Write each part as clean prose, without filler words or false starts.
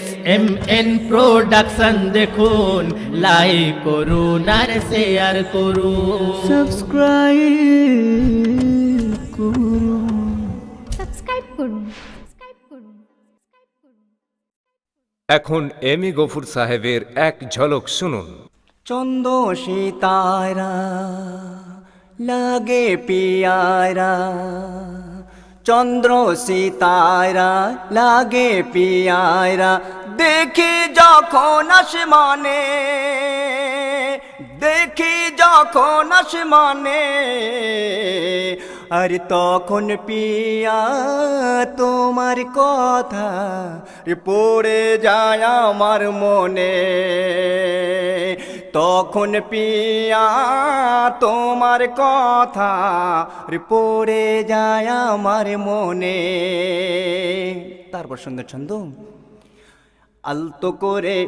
SMN production দেখুন, like করুন আর share করুন, সাবস্ক্রাইব করুন। এখন এমি গফুর সাহেবের এক ঝলক শুনুন। চন্দ্র সিতারা লাগে পিয়ারা, চন্দ্র সিতারা লাগে পিয়ারা, দেখি যখন আসমানে, দেখি যখন আসমানে, আর তখন পিয়া তোমার কথা পড়ে যায় আমার মনে, তখন পিয়া তোমার কথা পড়ে যায় আমার মনে। তারপর সুন্দর ছন্দ, আলতো করে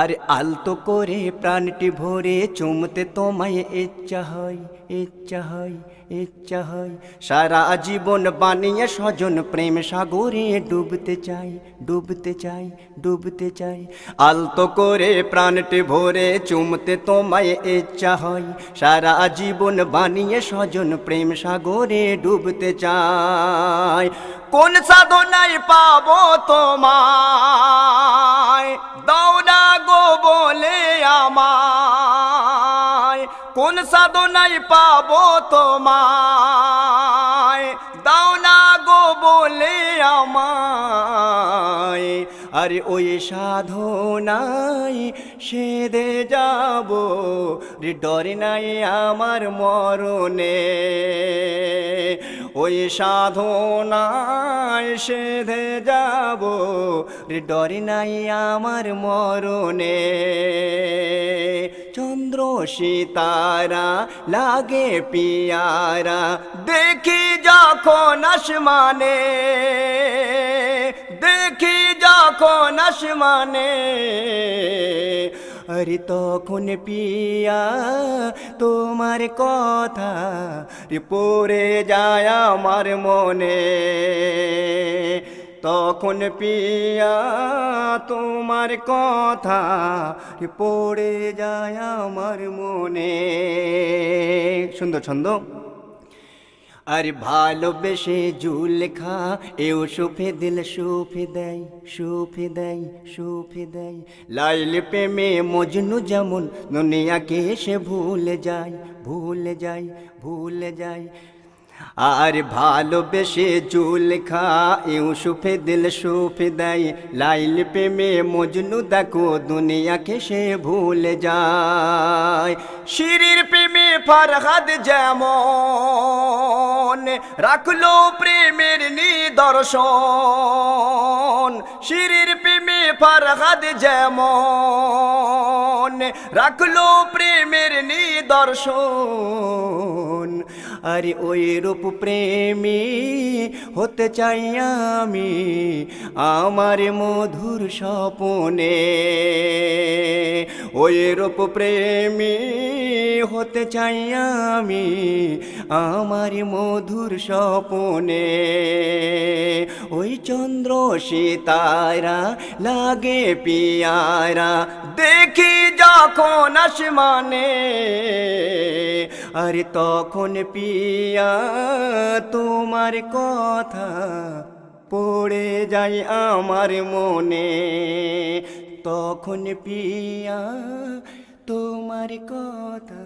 আর আলতো করে প্রাণটি ভরে চুমতে তোমায় ইচ্ছা হয়, ইচ্ছা হয়, ইচ্ছা হয়, সারা জীবন বানিয়ে স্বজন প্রেম সাগরে ডুবতে চাই, ডুবতে চাই, ডুবতে চাই। আলতো করে প্রাণটি ভরে চুমতে তোমায় ইচ্ছা হয়, সারা জীবন বানিয়ে স্বজন প্রেম সাগরে ডুবতে চাই। কোন সাধনায় পাবো তোমায়, দাও না গো বলে আমায়, কোন সাধনায় পাবো তোমায়, দাও না গো বলে আমায়, আরে ওই সাধনায় সেদে যাব রে, ডরে নাই আমার মরণে, ওই সাধনায় সেদে যাব রে, ডরে নাই আমার মরণে। চন্দ্র সিতারা লাগে পিয়ারা, দেখি যখন আসমানে, দেখি যখন আসমানে, আরে তখন পিয়া তোমার কথা পড়ে যায় আমার মনে, তখন পিয়া তোমার কথা পড়ে যায় আমার মনে। সুন্দর ছন্দ, আরে ভালোবেসে জুলেখা এও সুফে দিল সুফে দেয়, সুফে দেয়, সুফে দেয়, লাইল প্রেমে মজনু যেমন দুনিয়াকে সে ভুলে যায়, ভুলে যায়, ভুলে যায়। আর ভালোবেসে জুলেখা এও সুফে দিল সুফে দেয়, লাইল প্রেমে মজনু দেখো দুনিয়াকে সে ভুলে যায়। শিরির প্রেমে ফরহাদ যেমন রাখলো প্রেমের নিদর্শন, শিরির প্রেমে ফরহাদ যেমন রাখলো প্রেমের নিদর্শন, আরে ওই রূপ প্রেমী হতে চাই আমি আমার মধুর স্বপনে, ওই রূপ প্রেমী হতে চাই আমি আমার মধুর স্বপনে। ওই চন্দ্র সিতারা লাগে পিয়ারা, দেখি যখন আসমানে, আরে তখন পিয়া তোমার কথা পড়ে যায় আমার মনে, তখন পিয়া তোমার কথা